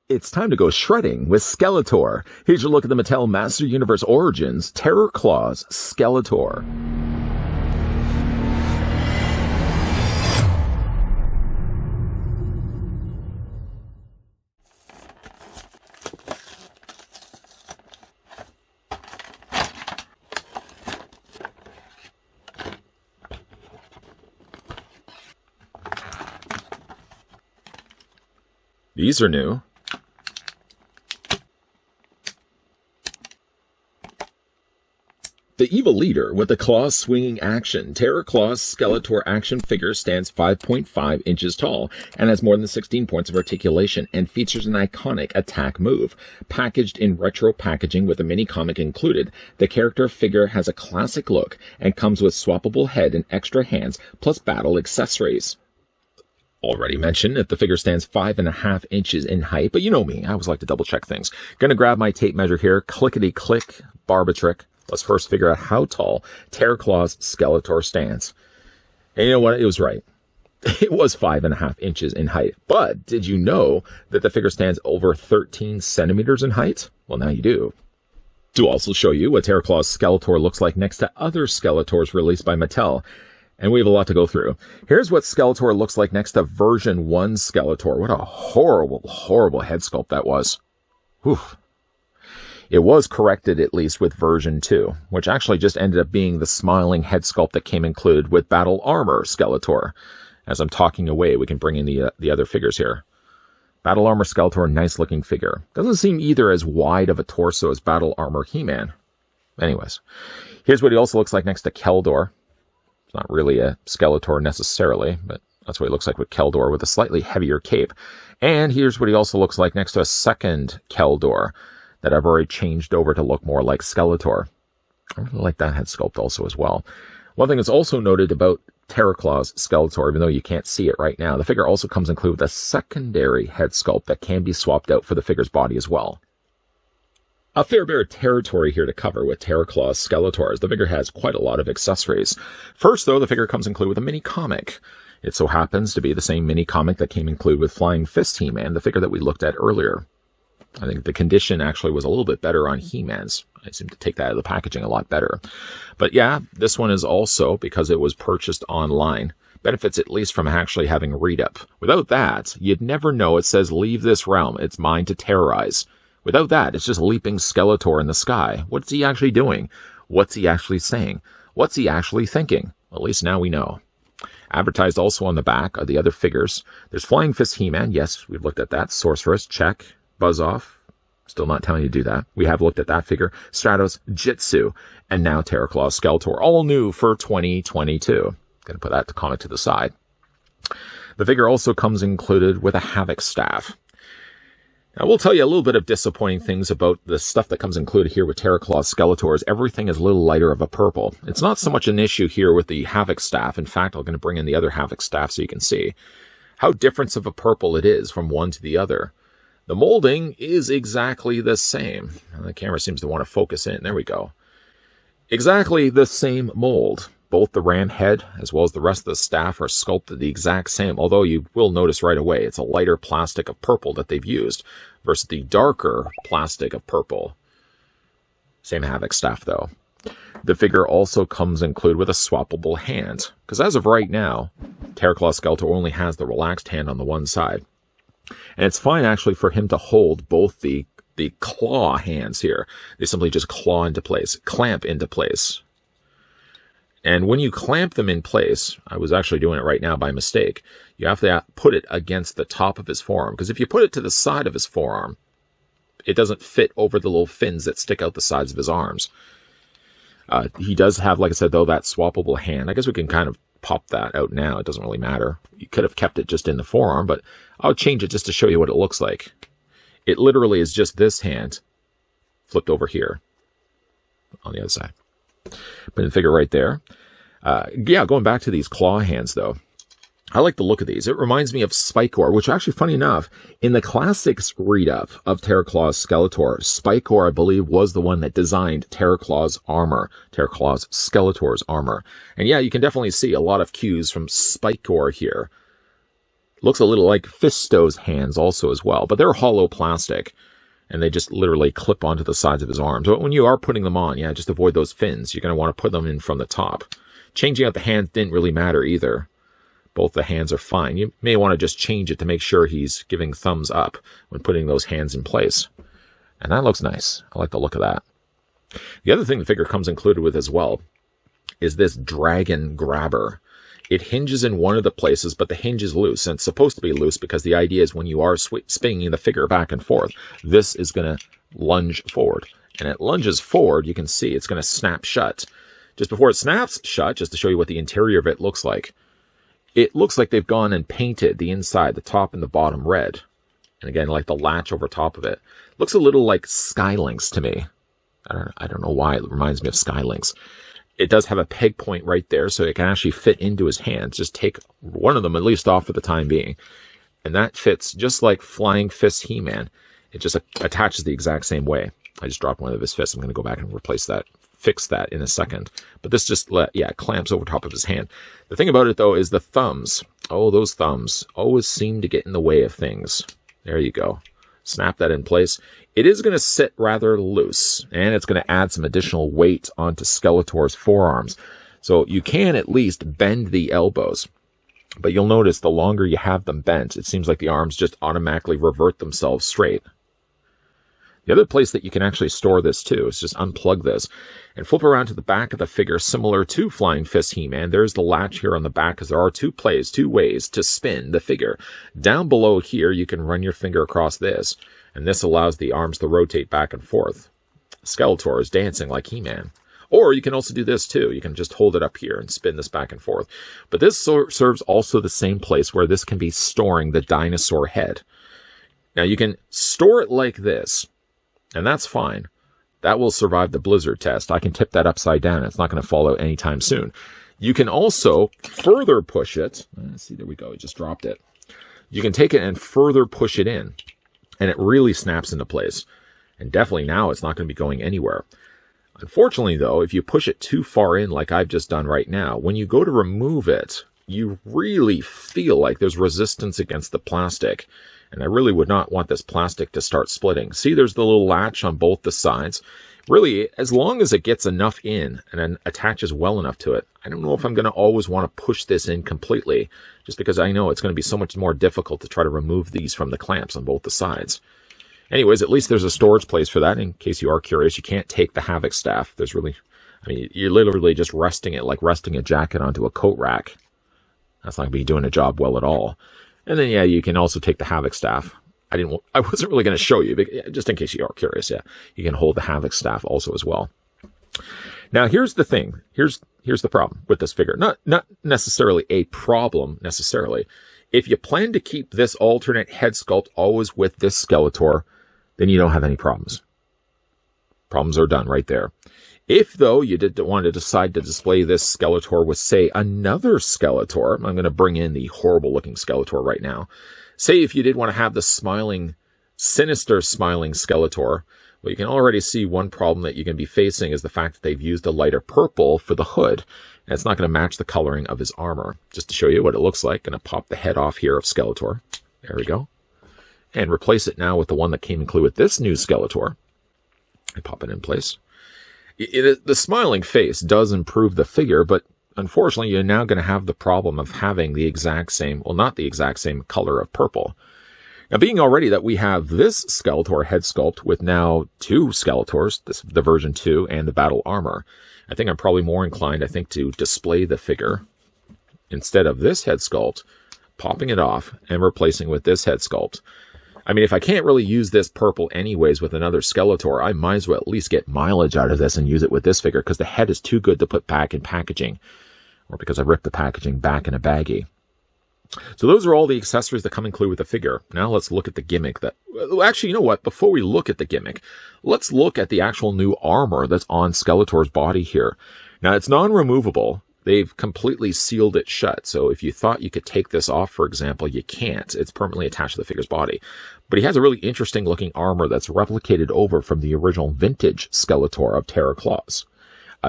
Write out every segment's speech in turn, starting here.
It's time to go shredding with Skeletor. Here's your look at the Mattel Master Universe Origins Terror Claws Skeletor. These are new. The evil leader with the claw-swinging action, Terror Claws Skeletor action figure stands 5.5 inches tall and has more than 16 points of articulation and features an iconic attack move. Packaged in retro packaging with a mini-comic included, the character figure has a classic look and comes with swappable head and extra hands plus battle accessories. Already mentioned that the figure stands 5.5 inches in height, but you know me, I always like to double check things. Gonna grab my tape measure here, clickety-click, barba trick. Let's first figure out how tall Terror Claws Skeletor stands. And you know what? It was right. It was 5.5 inches in height. But did you know that the figure stands over 13 centimeters in height? Well, now you do. To also show you what Terror Claws Skeletor looks like next to other Skeletors released by Mattel. And we have a lot to go through. Here's what Skeletor looks like next to version 1 Skeletor. What a horrible, horrible head sculpt that was. Whew. It was corrected at least with version 2, which actually just ended up being the smiling head sculpt that came included with Battle Armor Skeletor. As I'm talking away, we can bring in the other figures here. Battle Armor Skeletor, nice looking figure. Doesn't seem either as wide of a torso as Battle Armor He-Man. Anyways, here's what he also looks like next to Keldor. It's not really a Skeletor necessarily, but that's what he looks like with Keldor with a slightly heavier cape. And here's what he also looks like next to a second Keldor that I've already changed over to look more like Skeletor. I really like that head sculpt also as well. One thing that's also noted about Terror Claws Skeletor, even though you can't see it right now, the figure also comes included with a secondary head sculpt that can be swapped out for the figure's body as well. A fair bit of territory here to cover with Terror Claws Skeletor, as the figure has quite a lot of accessories. First, though, the figure comes included with a mini-comic. It so happens to be the same mini-comic that came included with Flying Fist He-Man, the figure that we looked at earlier. I think the condition actually was a little bit better on He-Man's. I seem to take that out of the packaging a lot better. But yeah, this one is also, because it was purchased online, benefits at least from actually having a read-up. Without that, you'd never know it says, "Leave this realm, it's mine to terrorize." Without that, it's just leaping Skeletor in the sky. What's he actually doing? What's he actually saying? What's he actually thinking? At least now we know. Advertised also on the back are the other figures. There's Flying Fist He-Man. Yes, we've looked at that. Sorceress, check. Buzz Off. Still not telling you to do that. We have looked at that figure. Stratos, Jitsu, and now Terror Claws Skeletor. All new for 2022. Gonna put that comic to the side. The figure also comes included with a Havoc staff. I will tell you a little bit of disappointing things about the stuff that comes included here with Terror Claws Skeletor is everything is a little lighter of a purple. It's not so much an issue here with the Havoc staff. In fact, I'm going to bring in the other Havoc staff so you can see how different of a purple it is from one to the other. The molding is exactly the same. The camera seems to want to focus in. There we go. Exactly the same mold. Both the ram head as well as the rest of the staff are sculpted the exact same, although you will notice right away it's a lighter plastic of purple that they've used versus the darker plastic of purple. Same Havoc staff though. The figure also comes included with a swappable hand, because as of right now, Terror Claws Skeletor only has the relaxed hand on the one side. And it's fine actually for him to hold both the claw hands here. They simply just claw into place, clamp into place. And when you clamp them in place, I was actually doing it right now by mistake, you have to put it against the top of his forearm. Because if you put it to the side of his forearm, it doesn't fit over the little fins that stick out the sides of his arms. He does have, like I said, though, that swappable hand. I guess we can kind of pop that out now. It doesn't really matter. You could have kept it just in the forearm, but I'll change it just to show you what it looks like. It literally is just this hand flipped over here on the other side. Put the figure right there. Yeah, going back to these claw hands, though. I like the look of these. It reminds me of Spikor, which actually, funny enough, in the classics read-up of Terror Claws Skeletor, Spikor, I believe, was the one that designed Terror Claws armor, Terror Claws Skeletor's armor. And yeah, you can definitely see a lot of cues from Spikor here. Looks a little like Fisto's hands also as well, but they're hollow plastic, and they just literally clip onto the sides of his arms. But when you are putting them on, yeah, just avoid those fins. You're going to want to put them in from the top. Changing out the hands didn't really matter either. Both the hands are fine. You may want to just change it to make sure he's giving thumbs up when putting those hands in place. And that looks nice. I like the look of that. The other thing the figure comes included with as well is this dragon grabber. It hinges in one of the places, but the hinge is loose, and it's supposed to be loose because the idea is when you are spinning the figure back and forth, this is going to lunge forward. And it lunges forward, you can see it's going to snap shut. Just before it snaps shut, just to show you what the interior of it looks like, it looks like they've gone and painted the inside, the top and the bottom red. And again, like the latch over top of it. Looks a little like Skylinks to me. I don't know why it reminds me of Skylinks. It does have a peg point right there, so it can actually fit into his hands. Just take one of them at least off for the time being. And that fits just like Flying Fist He-Man. It just attaches the exact same way. I just dropped one of his fists. I'm going to go back and replace that, fix that in a second. But this just, clamps over top of his hand. The thing about it, though, is the thumbs. Oh, those thumbs always seem to get in the way of things. There you go. Snap that in place. It is going to sit rather loose, and it's going to add some additional weight onto Skeletor's forearms. So you can at least bend the elbows. But you'll notice the longer you have them bent, it seems like the arms just automatically revert themselves straight. The other place that you can actually store this too is just unplug this and flip around to the back of the figure, similar to Flying Fist He-Man. There's the latch here on the back, because there are two ways to spin the figure. Down below here, you can run your finger across this, and this allows the arms to rotate back and forth. Skeletor is dancing like He-Man. Or you can also do this too. You can just hold it up here and spin this back and forth. But this serves also the same place where this can be storing the dinosaur head. Now you can store it like this, and that's fine. That will survive the blizzard test. I can tip that upside down. It's not going to fall out anytime soon. You can also further push it. See, there we go. It just dropped it. You can take it and further push it in, and it really snaps into place. And definitely now it's not going to be going anywhere. Unfortunately, though, if you push it too far in like I've just done right now, when you go to remove it, you really feel like there's resistance against the plastic. And I really would not want this plastic to start splitting. See, there's the little latch on both the sides. Really, as long as it gets enough in and then attaches well enough to it, I don't know if I'm going to always want to push this in completely, just because I know it's going to be so much more difficult to try to remove these from the clamps on both the sides. Anyways, at least there's a storage place for that. In case you are curious, you can't take the Havoc staff. There's really, you're literally just resting it like resting a jacket onto a coat rack. That's not going to be doing a job well at all. And then, yeah, you can also take the Havoc staff. I wasn't really going to show you, but just in case you are curious, yeah. You can hold the Havoc staff also as well. Now, here's the thing. Here's the problem with this figure. Not necessarily a problem, necessarily. If you plan to keep this alternate head sculpt always with this Skeletor, then you don't have any problems. Problems are done right there. If, though, you did want to decide to display this Skeletor with, say, another Skeletor, I'm going to bring in the horrible-looking Skeletor right now. Say if you did want to have the smiling, sinister smiling Skeletor, well, you can already see one problem that you can be facing is the fact that they've used a lighter purple for the hood, and it's not going to match the coloring of his armor. Just to show you what it looks like, I'm going to pop the head off here of Skeletor. There we go. And replace it now with the one that came included with this new Skeletor. And pop it in place. The smiling face does improve the figure, but unfortunately, you're now going to have the problem of having the exact same, well, not the exact same color of purple. Now, being already that we have this Skeletor head sculpt with now two Skeletors, the version 2 and the battle armor, I think I'm probably more inclined, to display the figure instead of this head sculpt, popping it off and replacing with this head sculpt. If I can't really use this purple anyways with another Skeletor, I might as well at least get mileage out of this and use it with this figure, because the head is too good to put back in packaging, or because I ripped the packaging back in a baggie. So those are all the accessories that come included with the figure. Now let's look at the gimmick. Actually, you know what? Before we look at the gimmick, let's look at the actual new armor that's on Skeletor's body here. Now, it's non-removable. They've completely sealed it shut. So if you thought you could take this off, for example, you can't. It's permanently attached to the figure's body. But he has a really interesting looking armor that's replicated over from the original vintage Skeletor of Terror Claws.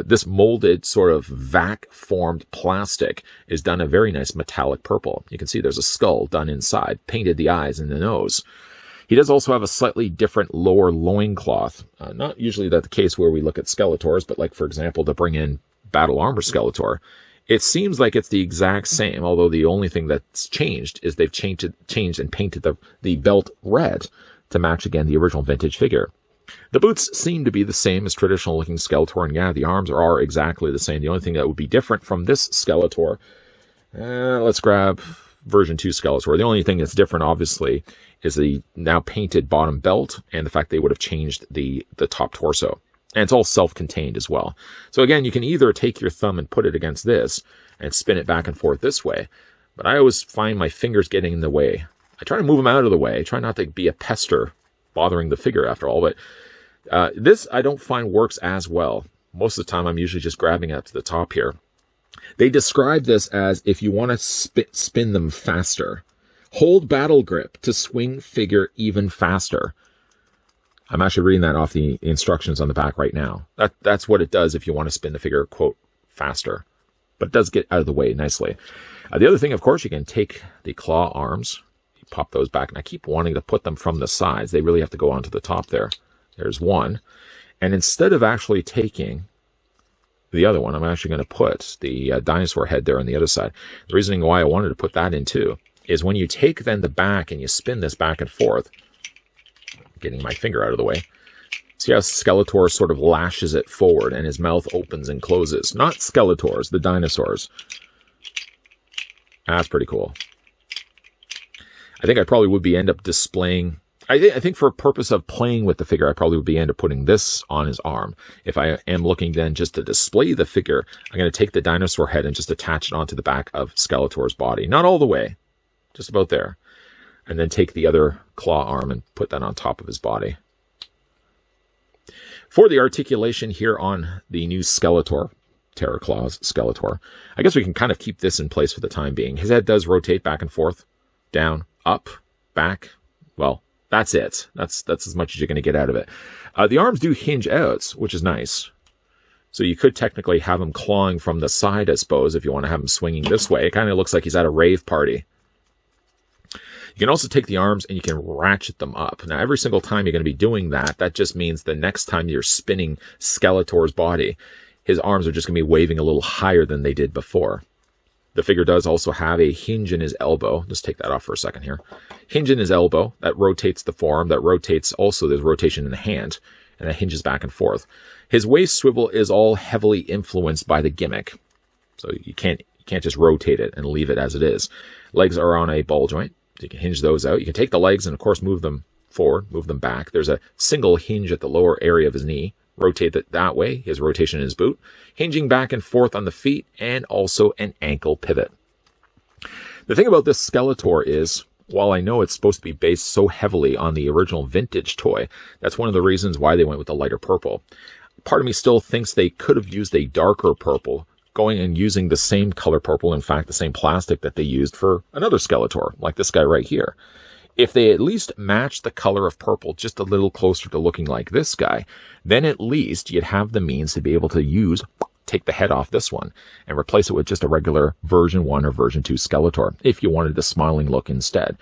This molded sort of vac-formed plastic is done a very nice metallic purple. You can see there's a skull done inside, painted the eyes and the nose. He does also have a slightly different lower loincloth. Not usually that the case where we look at Skeletors, but like, for example, to bring in Battle Armor Skeletor, it seems like it's the exact same, although the only thing that's changed is they've changed and painted the belt red to match, again, the original vintage figure. The boots seem to be the same as traditional-looking Skeletor, and yeah, the arms are exactly the same. The only thing that would be different from this Skeletor, let's grab version 2 Skeletor. The only thing that's different, obviously, is the now painted bottom belt and the fact they would have changed the top torso. And it's all self-contained as well. So again, you can either take your thumb and put it against this and spin it back and forth this way, but I always find my fingers getting in the way. I try to move them out of the way. I try not to be a pester bothering the figure after all, but this I don't find works as well. Most of the time, I'm usually just grabbing up to the top here. They describe this as if you want to spin them faster. Hold battle grip to swing figure even faster. I'm actually reading that off the instructions on the back right now. That's what it does if you want to spin the figure, quote, faster. But it does get out of the way nicely. The other thing, of course, you can take the claw arms, you pop those back, and I keep wanting to put them from the sides. They really have to go onto the top there. There's one. And instead of actually taking the other one, I'm actually going to put the dinosaur head there on the other side. The reasoning why I wanted to put that in too is when you take then the back and you spin this back and forth, getting my finger out of the way, see how Skeletor sort of lashes it forward and his mouth opens and closes. Not Skeletors, the dinosaurs. That's pretty cool. I think I probably would end up displaying... I think for a purpose of playing with the figure, I probably would end up putting this on his arm. If I am looking then just to display the figure, I'm going to take the dinosaur head and just attach it onto the back of Skeletor's body. Not all the way, just about there. And then take the other claw arm and put that on top of his body. For the articulation here on the new Skeletor, Terror Claws Skeletor, I guess we can kind of keep this in place for the time being. His head does rotate back and forth, down, up, back. Well, that's it. That's as much as you're going to get out of it. The arms do hinge out, which is nice. So you could technically have him clawing from the side, I suppose, if you want to have him swinging this way. It kind of looks like he's at a rave party. You can also take the arms and you can ratchet them up. Now, every single time you're going to be doing that, that just means the next time you're spinning Skeletor's body, his arms are just going to be waving a little higher than they did before. The figure does also have a hinge in his elbow. Just take that off for a second here. Hinge in his elbow. That rotates the forearm. That rotates also, there's rotation in the hand. And that hinges back and forth. His waist swivel is all heavily influenced by the gimmick. So you can't just rotate it and leave it as it is. Legs are on a ball joint. So you can hinge those out. You can take the legs and, of course, move them forward, move them back. There's a single hinge at the lower area of his knee. Rotate it that way, his rotation in his boot, hinging back and forth on the feet, and also an ankle pivot. The thing about this Skeletor is, while I know it's supposed to be based so heavily on the original vintage toy, that's one of the reasons why they went with the lighter purple. Part of me still thinks they could have used a darker purple, going and using the same color purple, in fact, the same plastic that they used for another Skeletor, like this guy right here. If they at least match the color of purple just a little closer to looking like this guy, then at least you'd have the means to be able to take the head off this one and replace it with just a regular version 1 or version 2 Skeletor, if you wanted a smiling look instead.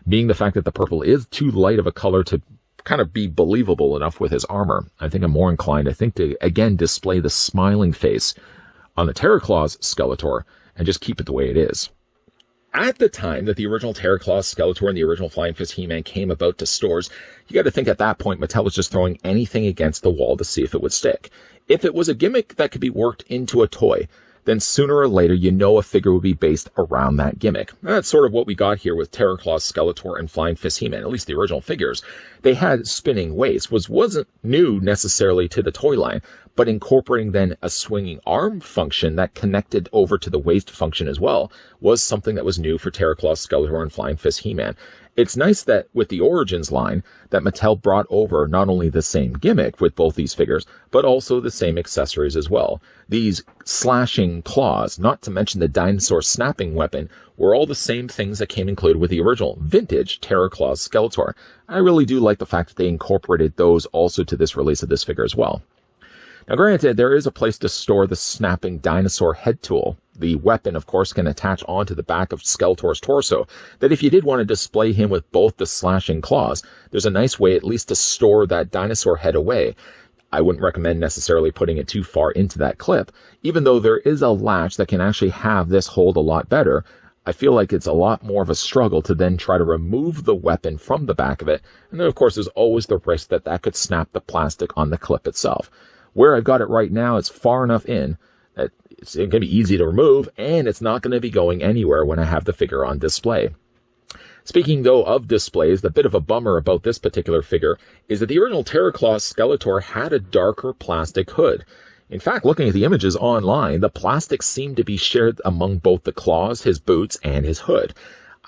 Being the fact that the purple is too light of a color to kind of be believable enough with his armor, I think I'm more inclined, to, again, display the smiling face on the Terror Claws Skeletor and just keep it the way it is. At the time that the original Terror Claws Skeletor and the original Flying Fist He-Man came about to stores, you got to think at that point Mattel was just throwing anything against the wall to see if it would stick. If it was a gimmick that could be worked into a toy, then sooner or later a figure would be based around that gimmick. That's sort of what we got here with Terror Claws Skeletor and Flying Fist He-Man, at least the original figures. They had spinning waists, which wasn't new necessarily to the toy line, but incorporating then a swinging arm function that connected over to the waist function as well was something that was new for Terror Claws Skeletor and Flying Fist He-Man. It's nice that with the Origins line, that Mattel brought over not only the same gimmick with both these figures, but also the same accessories as well. These slashing claws, not to mention the dinosaur snapping weapon, were all the same things that came included with the original vintage Terror Claws Skeletor. I really do like the fact that they incorporated those also to this release of this figure as well. Now granted, there is a place to store the snapping dinosaur head tool. The weapon, of course, can attach onto the back of Skeletor's torso, that if you did want to display him with both the slashing claws, there's a nice way at least to store that dinosaur head away. I wouldn't recommend necessarily putting it too far into that clip. Even though there is a latch that can actually have this hold a lot better, I feel like it's a lot more of a struggle to then try to remove the weapon from the back of it. And then, of course, there's always the risk that that could snap the plastic on the clip itself. Where I've got it right now, it's far enough in that it's going to be easy to remove, and it's not going to be going anywhere when I have the figure on display. Speaking, though, of displays, the bit of a bummer about this particular figure is that the original TerraClaw Skeletor had a darker plastic hood. In fact, looking at the images online, the plastic seemed to be shared among both the claws, his boots, and his hood.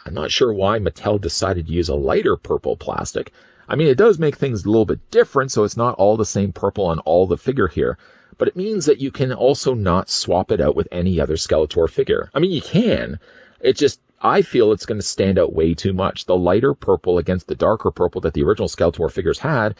I'm not sure why Mattel decided to use a lighter purple plastic. I mean, it does make things a little bit different, so it's not all the same purple on all the figure here. But it means that you can also not swap it out with any other Skeletor figure. I mean, you can. It just, I feel it's going to stand out way too much. The lighter purple against the darker purple that the original Skeletor figures had,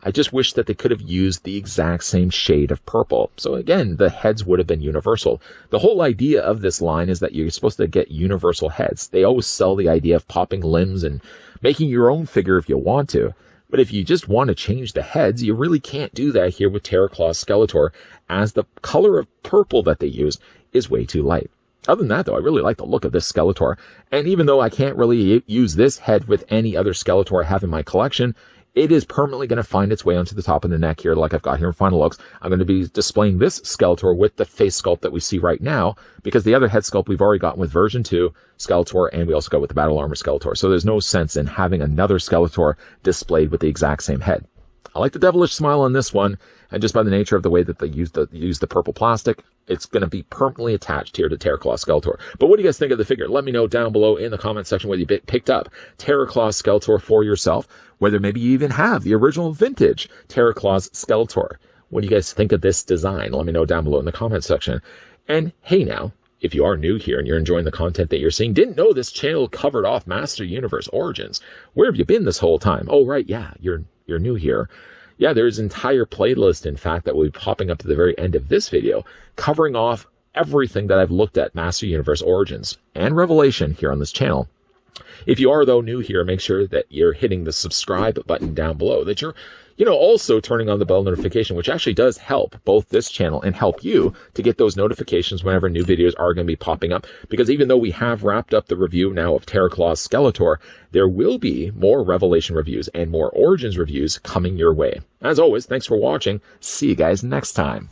I just wish that they could have used the exact same shade of purple. So again, the heads would have been universal. The whole idea of this line is that you're supposed to get universal heads. They always sell the idea of popping limbs and making your own figure if you want to. But if you just want to change the heads, you really can't do that here with TerraClaw Skeletor, as the color of purple that they used is way too light. Other than that, though, I really like the look of this Skeletor. And even though I can't really use this head with any other Skeletor I have in my collection, it is permanently going to find its way onto the top of the neck here, like I've got here in Final Looks. I'm going to be displaying this Skeletor with the face sculpt that we see right now, because the other head sculpt we've already gotten with version 2 Skeletor, and we also got with the Battle Armor Skeletor. So there's no sense in having another Skeletor displayed with the exact same head. I like the devilish smile on this one, and just by the nature of the way that they use the purple plastic, it's going to be permanently attached here to TerraClaw Skeletor. But what do you guys think of the figure? Let me know down below in the comment section whether you picked up TerraClaw Skeletor for yourself, whether maybe you even have the original vintage TerraClaw Skeletor. What do you guys think of this design? Let me know down below in the comment section. And hey now, if you are new here and you're enjoying the content that you're seeing, didn't know this channel covered off Master Universe Origins. Where have you been this whole time? Oh, right, yeah, you're new here. Yeah, there's an entire playlist, in fact, that will be popping up to the very end of this video, covering off everything that I've looked at Master Universe Origins and Revelation here on this channel. If you are, though, new here, make sure that you're hitting the subscribe button down below, that you're, also turning on the bell notification, which actually does help both this channel and help you to get those notifications whenever new videos are going to be popping up. Because even though we have wrapped up the review now of TerraClaw Skeletor, there will be more Revelation reviews and more Origins reviews coming your way. As always, thanks for watching. See you guys next time.